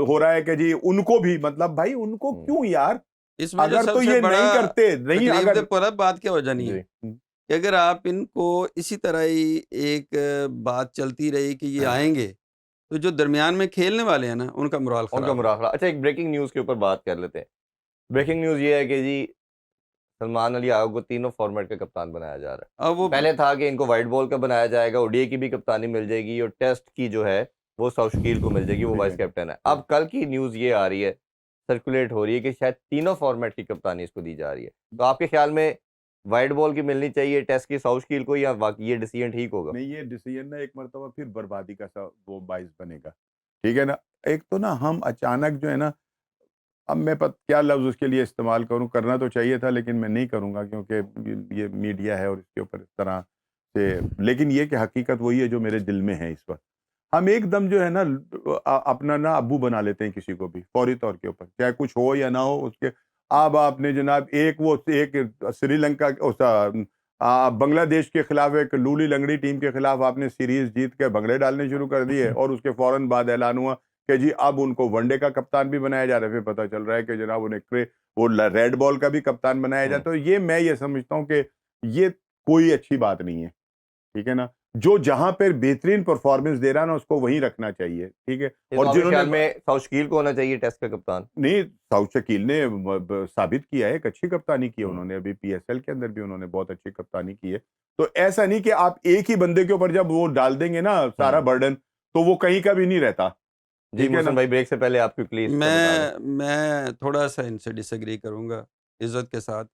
ہو رہا ہے کہ جی ان کو بھی، مطلب بھائی ان کو کیوں یار، اس میں جو اگر تو سب سے یہ بڑا نہیں کرتے، نہیں تکلیف اگر دہ پورا بات کیا ہو جانی ہے جی کہ اگر آپ ان کو اسی طرح ہی ایک بات چلتی رہی کہ یہ آئیں گے تو جو درمیان میں کھیلنے والے ہیں نا ان کا مرال ان کا خراب ہے۔ مراحلہ۔ اچھا، ایک بریکنگ نیوز کے اوپر بات کر لیتے ہیں۔ بریکنگ نیوز یہ ہے کہ جی سلمان علی آغا کو تینوں فارمیٹ کا کپتان بنایا جا رہا ہے۔ اب وہ پہلے تھا کہ ان کو وائٹ بال کا بنایا جائے گا، او ڈی اے کی بھی کپتانی مل جائے گی، اور ٹیسٹ کی جو ہے وہ ساؤتھ شکیل کو مل جائے گی، وہ وائس کیپٹن ہے۔ اب کل کی نیوز یہ آ رہی ہے، سرکولیٹ ہو رہی ہے کہ شاید تینوں فارمیٹ کی کپتانی اس کو دی جا رہی ہے۔ تو آپ کے خیال میں وائٹ بال کی ملنی چاہیے ٹیسٹ کی ساؤتھ شکیل کو، یا واقعی یہ ڈیسیژن ٹھیک ہوگا؟ نہیں، یہ ڈیسیژن نا ایک مرتبہ پھر بربادی کا سا وہ باعث بنے گا، ٹھیک ہے نا۔ ایک تو نا ہم اچانک جو ہے نا، اب میں کیا لفظ اس کے لیے استعمال کروں، کرنا تو چاہیے تھا لیکن میں نہیں کروں گا کیونکہ یہ میڈیا ہے اور اس کے اوپر اس طرح سے، لیکن یہ کہ حقیقت وہی ہے جو میرے دل میں ہے اس وقت۔ ہم ایک دم جو ہے نا اپنا نا ابو بنا لیتے ہیں کسی کو بھی فوری طور کے اوپر، چاہے کچھ ہو یا نہ ہو اس کے۔ اب آپ نے جناب ایک سری لنکا بنگلہ دیش کے خلاف ایک لولی لنگڑی ٹیم کے خلاف آپ نے سیریز جیت کے بھنگڑے ڈالنے شروع کر دیے، اور اس کے فوراً بعد اعلان ہوا کہ جی اب ان کو ون ڈے کا کپتان بھی بنایا جا رہا ہے، پھر پتہ چل رہا ہے کہ جناب انہیں وہ ریڈ بال کا بھی کپتان بنایا جاتا ہے۔ تو میں یہ سمجھتا ہوں کہ یہ کوئی اچھی بات نہیں ہے، ٹھیک ہے نا۔ جو جہاں پر بہترین پرفارمنس دے رہا نا اس کو وہیں رکھنا چاہیے، ٹھیک ہے۔ اور جنہوں نے، خیال میں ساؤتھ شکیل کو ہونا چاہیے ٹیسٹ کا کپتان؟ نہیں، ساؤتھ شکیل نے ثابت کیا ہے، ایک اچھی کپتانی کی ہے انہوں نے، ابھی پی ایس ایل کے اندر بھی انہوں نے بہت اچھی کپتانی کی ہے۔ تو ایسا نہیں کہ آپ ایک ہی بندے کے اوپر جب وہ ڈال دیں گے نا سارا برڈن تو وہ کہیں کا بھی نہیں رہتا، جی ٹھیک ہے نا۔ محسن بھائی، بریک سے پہلے آپ کی پلیز میں تھوڑا سا ان سے ڈس ایگری کروں گا عزت کے ساتھ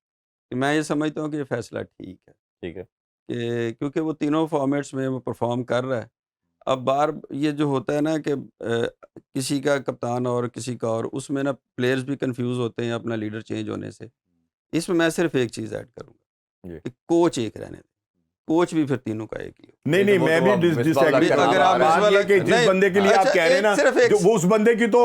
کہ میں یہ سمجھتا ہوں کہ یہ فیصلہ ٹھیک ہے ٹھیک ہے کہ کیونکہ وہ تینوں فارمیٹس میں وہ پرفارم کر رہا ہے. اب بار یہ جو ہوتا ہے نا کہ کسی کا کپتان اور کسی کا اور اس میں نا پلیئرز بھی کنفیوز ہوتے ہیں اپنا لیڈر چینج ہونے سے. اس میں صرف ایک چیز ایڈ کروں جی. گا کہ کوچ ایک رہنے دیں, کوچ بھی پھر تینوں کا ایک ہی ہو. نہیں نہیں وہ میں تو بھی اب ڈس مصباح ایگری اللہ اگر آپ بات یہ کہ جس بندے کے لیے آپ کہہ رہے ہیں نا صرف ایک جو وہ اس بندے کی تو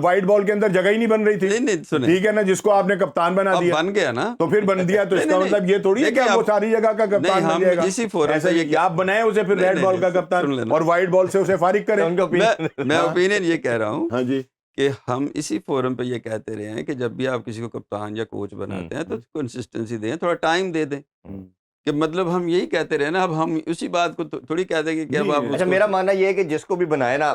وائٹ بال کے اندر جگہ ہی نہیں بن رہی تھی. نہیں سنیں, ٹھیک ہے نا, جس کو آپ نے کپتان بنا اب دیا بن گیا نا تو پھر بن دیا, تو اس کا مطلب یہ تھوڑی ہے کہ اب وہ ساری جگہ کا کپتان نہیں, بن ہم جائے گا. اسی فورم ایسا پہ ہی آپ بنائیں اسے پھر ریڈ بال کا کپتان اور وائٹ بال سے اسے فارغ کریں. ان کا میں اوپینین یہ کہہ رہا ہوں ہاں جی کہ ہم اسی فورم پہ یہ کہتے رہے ہیں کہ جب بھی آپ کسی کو کپتان یا کوچ بناتے ہیں تو کنسسٹنسی دیں, تھوڑا ٹائم دے دیں. کہ مطلب ہم یہی کہتے رہے نا, اب ہم اسی بات کو تھوڑی کہہ دیں کہ اب آپ اچھا میرا ماننا یہ ہے کہ جس کو بھی بنائے نا,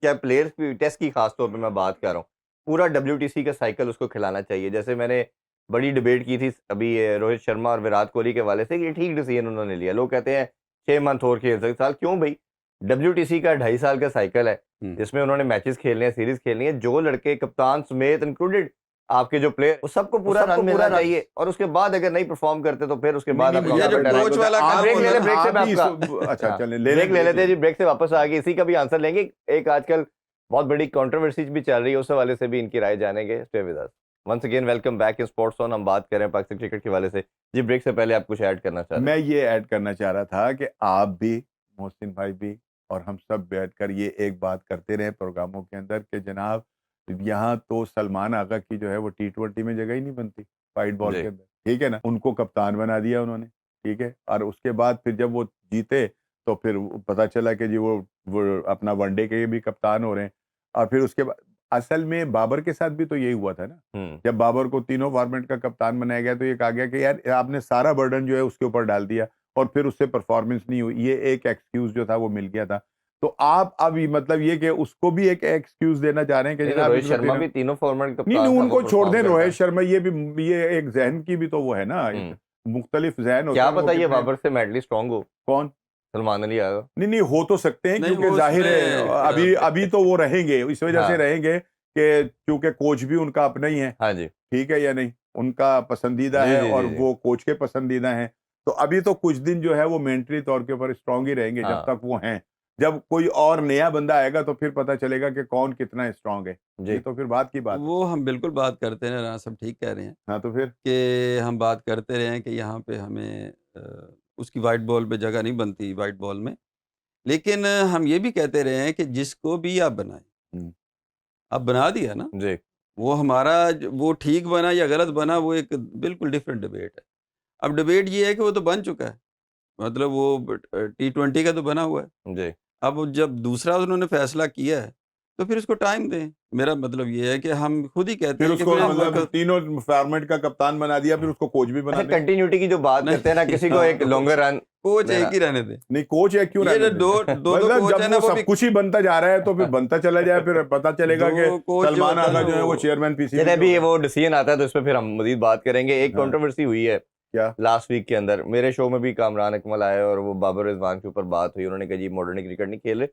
کیا پلیئرز کی ٹیسٹ کی خاص طور پہ میں بات کر رہا ہوں, پورا WTC کا سائیکل اس کو کھلانا چاہیے. جیسے میں نے بڑی ڈیبیٹ کی تھی ابھی روہت شرما اور وراٹ کوہلی کے حوالے سے کہ یہ ٹھیک ڈیسیجن انہوں نے لیا. لوگ کہتے ہیں 6 منتھ اور کھیل سکتے سال, کیوں بھائی WTC کا 2.5 سال کا سائیکل ہے جس میں انہوں نے میچز کھیلنے ہیں, سیریز کھیلنی ہے. جو لڑکے کپتان سمیت انکلوڈیڈ آپ کے جو پلیئر, وہ سب کو پورا رن ملنا چاہیے, اور اس کے بعد اگر نہیں پرفارم کرتے تو پھر اس کے بعد بریک لے لیتے ہیں جی. بریک سے واپس آ گئے, اسی کا بھی آنسر لیں گے. ایک آج کل بہت بڑی کنٹروورسی بھی چل رہی ہے, اس حوالے سے بھی ان کی رائے جانیں گے. Stay with us. Once again welcome back in sports zone. ہم بات کر رہے ہیں پاکستان کرکٹ کے حوالے سے. جی بریک سے پہلے آپ کچھ ایڈ کرنا چاہ رہے ہیں؟ میں یہ ایڈ کرنا چاہ رہا تھا کہ آپ بھی, محسن بھائی بھی, اور ہم سب بیٹھ کر یہ ایک بات کرتے رہے پروگراموں کے اندر کہ جناب یہاں تو سلمان آغا کی جو ہے وہ T20 میں جگہ ہی نہیں بنتی وائٹ بال کے اندر. ٹھیک ہے نا, ان کو کپتان بنا دیا انہوں نے. ٹھیک ہے, اور اس کے بعد پھر جب وہ جیتے تو پھر پتا چلا کہ جی وہ اپنا ون ڈے کے بھی کپتان ہو رہے ہیں. اور پھر اس کے بعد اصل میں بابر کے ساتھ بھی تو یہی ہوا تھا نا, جب بابر کو تینوں فارمیٹ کا کپتان بنایا گیا تو یہ کہا گیا کہ یار آپ نے سارا برڈن جو ہے اس کے اوپر ڈال دیا اور پھر اس سے پرفارمنس نہیں ہوئی. یہ ایک ایکسکیوز جو تھا وہ مل گیا تھا. تو آپ اب مطلب یہ کہ اس کو بھی ایک ایکسکیوز دینا چاہ رہے ہیں کہ جناب روہت شرما بھی تینوں فارمیٹ کپتان نہیں ان کو چھوڑ دیں. روہت روہت شرما یہ بھی یہ ایک ذہن کی بھی تو وہ ہے نا, مختلف ذہن ہوتے کیا ہیں. پتا یہ بابر سے میڈلی اسٹرانگ ہو, کون سلمان علی آغا. نہیں ہو تو سکتے ہیں کیونکہ ظاہر ہے ابھی تو وہ رہیں گے, اس وجہ سے رہیں گے کہ کیونکہ کوچ بھی ان کا اپنا ہی ہے. ہاں جی ٹھیک ہے یا نہیں, ان کا پسندیدہ ہے اور وہ کوچ کے پسندیدہ ہیں. تو ابھی تو کچھ دن جو ہے وہ مینٹلی طور کے اوپر اسٹرانگ ہی رہیں گے جب تک وہ ہیں. جب کوئی اور نیا بندہ آئے گا تو پھر پتہ چلے گا کہ کون کتنا اسٹرانگ ہے. یہ تو پھر بات کی بات ہے. وہ ہم بالکل بات کرتے ہیں, رانا صاحب ٹھیک کہہ رہے ہیں. ہاں تو پھر کہ ہم بات کرتے رہے ہیں کہ یہاں پہ ہمیں اس کی وائٹ بال پہ جگہ نہیں بنتی وائٹ بال میں. لیکن ہم یہ بھی کہتے رہے ہیں کہ جس کو بھی آپ بنائیں, آپ بنا دیا نا جی, وہ ہمارا وہ ٹھیک بنا یا غلط بنا وہ ایک بالکل ڈفرینٹ ڈبیٹ ہے. اب ڈبیٹ یہ ہے کہ وہ تو بن چکا ہے, مطلب وہ T20 کا تو بنا ہوا ہے. جی اب جب دوسرا انہوں نے فیصلہ کیا ہے تو پھر اس کو ٹائم دیں. میرا مطلب یہ ہے کہ ہم خود ہی کہتے پھر ہیں اس کہ کو مطلب تینوں فارمیٹ کا کپتان بنا دیا, پھر اس کو کوچ بھی بنا دیا. کنٹینیوٹی کی جو بات کرتے ہیں نا, کسی کو ایک لانگر رن, کوچ ایک ہی رہنے دیں. نہیں کوچ ہے کیوں یہ دو مطلب کوچ ہے جب نا وہ سب کچھ ہی بنتا جا رہا ہے تو پھر بنتا چلا جائے, پھر پتا چلے گا کہ سلمان آغا جو ہے وہ چیئرمین پی سی بی. ابھی وہ ڈیسیژن آتا ہے تو اس پہ پھر ہم مزید بات کریں گے. ایک کنٹروورسی ہوئی ہے کیا لاسٹ ویک کے اندر, میرے شو میں بھی کامران اکمل آئے اور وہ بابر رضوان کے اوپر بات ہوئی. انہوں نے کہا جی ماڈرن کرکٹ نہیں کھیل رہے.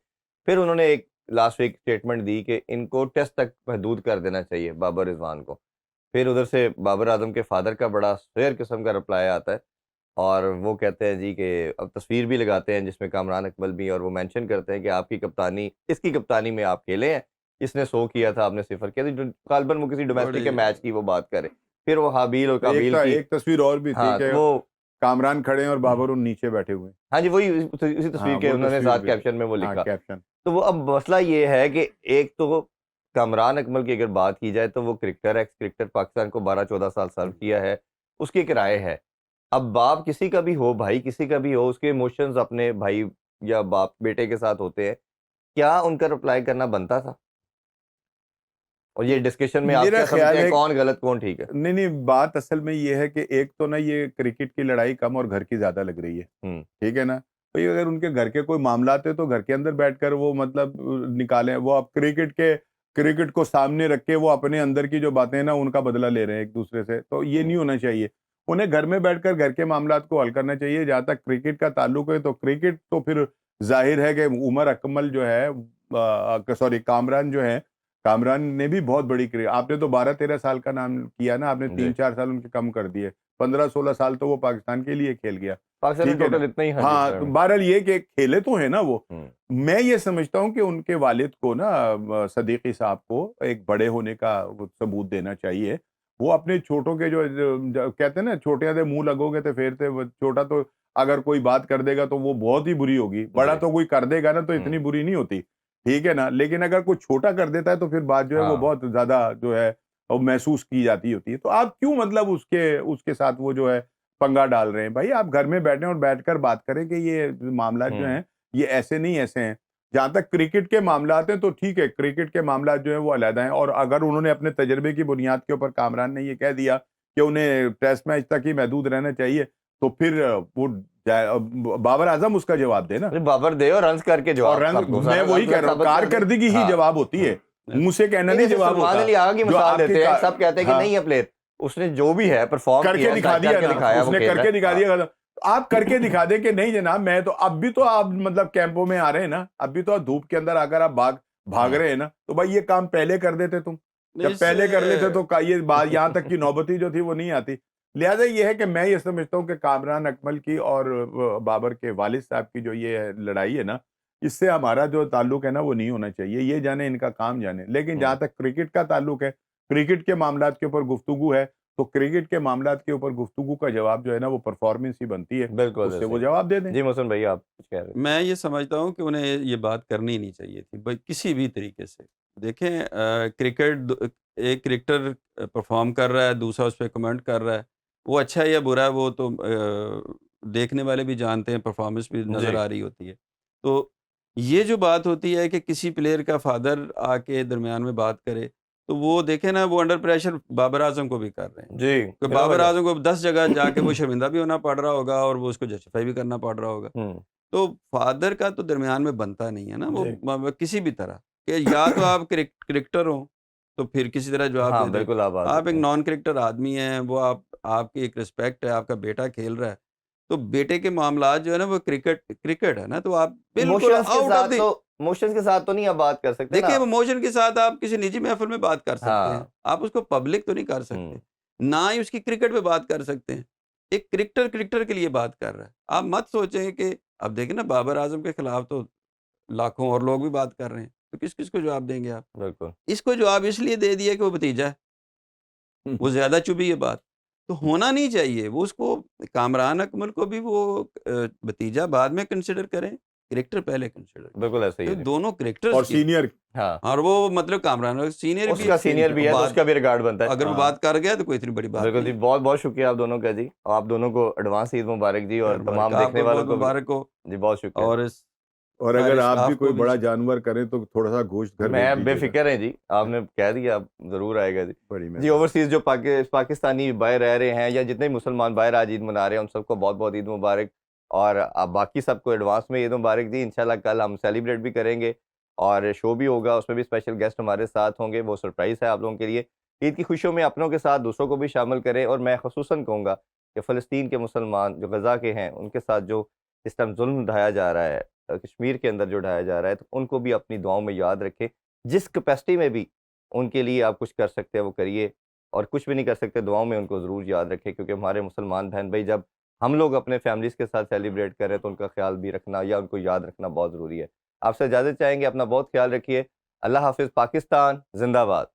پھر انہوں نے ایک لاسٹ ویک اسٹیٹمنٹ دی کہ ان کو ٹیسٹ تک محدود کر دینا چاہیے بابر رضوان کو. پھر ادھر سے بابر اعظم کے فادر کا بڑا فیئر قسم کا رپلائی آتا ہے اور وہ کہتے ہیں جی کہ اب تصویر بھی لگاتے ہیں جس میں کامران اکمل بھی, اور وہ مینشن کرتے ہیں کہ آپ کی کپتانی, اس کی کپتانی میں آپ کھیلے ہیں, اس نے 100 کیا تھا آپ نے 0 کیا تھا. غالباً وہ کسی ڈومیسٹک کے میچ کی وہ بات کرے. پھر وہ حابیل اور قابیل کی ایک تصویر اور بھی تھی کہ وہ کامران کھڑے ہیں اور بابر ان نیچے بیٹھے ہوئے. ہاں جی وہی اسی تصویر کے انہوں نے ذات کیپشن میں وہ لکھا. تو وہ اب مسئلہ یہ ہے کہ ایک تو کامران اکمل کی اگر بات کی جائے تو وہ کرکٹر, ایکس کرکٹر, پاکستان کو 12-14 سال سرو کیا ہے, اس کی ایک رائے ہے. اب باپ کسی کا بھی ہو, بھائی کسی کا بھی ہو, اس کے ایموشنز اپنے بھائی یا باپ بیٹے کے ساتھ ہوتے ہیں. کیا ان کا رپلائی کرنا بنتا تھا؟ اور یہ ڈسکشن میں آپ کیا سمجھتے ہیں کون غلط کون ٹھیک ہے؟ نہیں بات اصل میں یہ ہے کہ ایک تو نا یہ کرکٹ کی لڑائی کم اور گھر کی زیادہ لگ رہی ہے. ٹھیک ہے نا, بھائی اگر ان کے گھر کے کوئی معاملات ہیں تو گھر کے اندر بیٹھ کر وہ مطلب نکالیں. وہ اب کرکٹ کو سامنے رکھ کے وہ اپنے اندر کی جو باتیں ہیں نا ان کا بدلہ لے رہے ہیں ایک دوسرے سے, تو یہ نہیں ہونا چاہیے. انہیں گھر میں بیٹھ کر گھر کے معاملات کو حل کرنا چاہیے. جہاں تک کرکٹ کا تعلق ہے تو کرکٹ تو پھر ظاہر ہے کہ عمر اکمل جو ہے کامران جو ہے کامران نے بھی بہت بڑی آپ نے تو 12-13 سال کا نام کیا نا، آپ نے جی 3-4 سال ان کے کم کر دیے، 15-16 سال تو وہ پاکستان کے لیے کھیل گیا، پاکستان میں ٹھیک ہے نا؟ ٹوٹل اتنا ہی. ہاں جی ہاں، تو سر. بہرحال یہ کہ کھیلے تو ہیں نا وہ. ہوں. میں یہ سمجھتا ہوں کہ ان کے والد کو نا صدیقی صاحب کو ایک بڑے ہونے کا ثبوت دینا چاہیے. وہ اپنے چھوٹوں کے جو کہتے ہیں نا چھوٹے تھے منہ لگو گے تو پھیرتے، چھوٹا تو اگر کوئی بات کر دے گا تو وہ بہت ہی بری ہوگی، بڑا جی. تو کوئی کر دے گا نا تو اتنی بری نہیں ہوتی، ٹھیک ہے نا؟ لیکن اگر کوئی چھوٹا کر دیتا ہے تو پھر بات جو ہے وہ ہاں بہت زیادہ جو ہے وہ محسوس کی جاتی ہوتی ہے. تو آپ کیوں مطلب اس کے ساتھ وہ جو ہے پنگا ڈال رہے ہیں؟ بھائی آپ گھر میں بیٹھیں اور بیٹھ کر بات کریں کہ یہ معاملات جو ہیں یہ ایسے نہیں ایسے ہیں. جہاں تک کرکٹ کے معاملات ہیں تو ٹھیک ہے، کرکٹ کے معاملات جو ہیں وہ علیحدہ ہیں، اور اگر انہوں نے اپنے تجربے کی بنیاد کے اوپر کامران نے یہ کہہ دیا کہ انہیں ٹیسٹ میچ تک ہی محدود رہنا چاہیے تو پھر وہ بابر اعظم اس کا جواب دے نا. بابر دے اور رنز کر کے اور جواب رنگ سب کو میں وہی کہہ رہا ہوں، کارکردگی ہی جواب ہوتی ہے، منہ سے کہنا نہیں جواب سلمان ہوتا. علی آغا کی جو مثال آپ کی دیتے ہیں، سب کہتے ہیں کہ ہاں نہیں ہے پلیئر، اس نے جو بھی ہے پرفارم کر کے دکھا دیا نا، دکھایا، اس وہ نے کھیل کر رہا کے ہے. دکھا دیا. آپ کر کے دکھا دیں کہ نہیں جناب میں تو اب بھی تو آپ مطلب کیمپوں میں آ رہے ہیں نا، اب بھی تو دھوپ کے اندر اگر آپ بھاگ رہے ہیں نا تو بھائی یہ کام پہلے کر دیتے تم، جب پہلے کر لیتے تو یہ بات یہاں تک کی نوبتی جو تھی وہ نہیں آتی. لہٰذا یہ ہے کہ میں یہ سمجھتا ہوں کہ کامران اکمل کی اور بابر کے والد صاحب کی جو یہ لڑائی ہے نا، اس سے ہمارا جو تعلق ہے نا وہ نہیں ہونا چاہیے. یہ جانے ان کا کام جانے. لیکن جہاں تک کرکٹ کا تعلق ہے، کرکٹ کے معاملات کے اوپر گفتگو ہے تو کرکٹ کے معاملات کے اوپر گفتگو کا جواب جو ہے نا وہ پرفارمنس ہی بنتی ہے، بالکل اس سے وہ صحیح. جواب دے دیں. جی محسن بھائی آپ کچھ کہہ رہے میں یہ سمجھتا ہوں کہ انہیں یہ بات کرنی نہیں چاہیے تھی بھائی کسی بھی طریقے سے. دیکھیں کرکٹ ایک کرکٹر پرفارم کر رہا ہے، دوسرا اس پہ کمنٹ کر رہا ہے، وہ اچھا ہے یا برا ہے وہ تو دیکھنے والے بھی جانتے ہیں، پرفارمنس بھی جی نظر آ رہی ہوتی ہے. تو یہ جو بات ہوتی ہے کہ کسی پلیئر کا فادر آ کے درمیان میں بات کرے تو وہ دیکھیں نا، وہ انڈر پریشر بابر اعظم کو بھی کر رہے ہیں. جی کہ بلا بابر وجہ. اعظم کو 10 جگہ جا کے وہ شرمندہ بھی ہونا پڑ رہا ہوگا اور وہ اس کو جسٹیفائی بھی کرنا پڑ رہا ہوگا. تو فادر کا تو درمیان میں بنتا نہیں ہے نا، جی وہ کسی بھی طرح کہ یا تو آپ کرکٹر ہوں تو پھر کسی طرح جواب ہاں دے دیں. بالکل آپ بات آپ ایک دیتے ہیں. نان کرکٹر آدمی ہیں، وہ آپ کی ایک رسپیکٹ ہے، آپ کا بیٹا کھیل رہا ہے تو بیٹے کے معاملات جو ہے نا وہ کرکٹ ہے نا، تو آپ بالکل ایموشنز کے آؤٹ آف ساتھ دی. تو ایموشنز کے ساتھ تو نہیں آپ بات کر سکتے نا. دیکھیں ایموشن کے ساتھ آپ کسی نجی محفل میں بات کر سکتے ہیں، ہاں. آپ اس کو پبلک تو نہیں کر سکتے، نہ ہی اس کی کرکٹ پہ بات کر سکتے ہیں. ایک کرکٹر کے لیے بات کر رہا ہے. آپ مت سوچیں کہ اب دیکھیں نا بابر اعظم کے خلاف تو لاکھوں اور لوگ بھی بات کر رہے ہیں، تو کس کو جواب دیں گے آپ؟ بالکل. اس کو جواب اس لیے دے دیا کہ وہ بھتیجا ہے، وہ زیادہ چبھی یہ بات تو ہونا نہیں چاہیے. وہ اس کو کامران اکمل کو بھی وہ بھتیجا بعد میں کنسیڈر کریں، کرکٹر پہلے کنسیڈر کریں. بالکل ایسے ہی تو ہے جی. دونوں کرکٹرز اور کی سینئر ہاں اور وہ مطلب کامران سینئر اس بھی کا سینئر بھی ہے تو اس کا بھی ریکارڈ بنتا ہے. اگر وہ بات کر گیا تو کوئی اتنی بڑی بات بالکل جی. نہیں. بہت بہت شکریہ آپ دونوں کا جی. آپ دونوں کو ایڈوانس عید مبارک جی، اور خیر تمام مبارک، آپ دیکھنے کو والوں بہت کو بھی مبارک ہو جی. بہت شکریہ. اور اس اور اگر سارے آپ بھی اسٹاف کوئی کو بھی بڑا جانور کریں تو تھوڑا سا گوشت گھر میں بھیج بے دیجیے گا. فکر ہیں جی، آپ نے کہہ دیا ضرور آئے گا جی. بڑی جی مہربانی. اوورسیز جو پاکستانی باہر رہ رہے ہیں یا جتنے مسلمان باہر آج عید منا رہے ہیں ان سب کو بہت بہت عید مبارک، اور آپ باقی سب کو ایڈوانس میں عید مبارک دی. انشاءاللہ کل ہم سیلیبریٹ بھی کریں گے اور شو بھی ہوگا، اس میں بھی اسپیشل گیسٹ ہمارے ساتھ ہوں گے. وہ سرپرائز ہے آپ لوگوں کے لیے. عید کی خوشیوں میں اپنوں کے ساتھ دوسروں کو بھی شامل کریں، اور میں خصوصاً کہوں گا کہ فلسطین کے مسلمان جو غزہ کے ہیں ان کے ساتھ جو اس ٹائم ظلم ڈھایا جا رہا ہے، کشمیر کے اندر جو ڈھایا جا رہا ہے، تو ان کو بھی اپنی دعاؤں میں یاد رکھیں. جس کیپیسٹی میں بھی ان کے لیے آپ کچھ کر سکتے ہیں وہ کریے، اور کچھ بھی نہیں کر سکتے دعاؤں میں ان کو ضرور یاد رکھیں، کیونکہ ہمارے مسلمان بہن بھائی جب ہم لوگ اپنے فیملیز کے ساتھ سیلیبریٹ کریں تو ان کا خیال بھی رکھنا یا ان کو یاد رکھنا بہت ضروری ہے. آپ سے اجازت چاہیں گے، اپنا بہت خیال رکھیے. اللہ حافظ. پاکستان زندہ باد.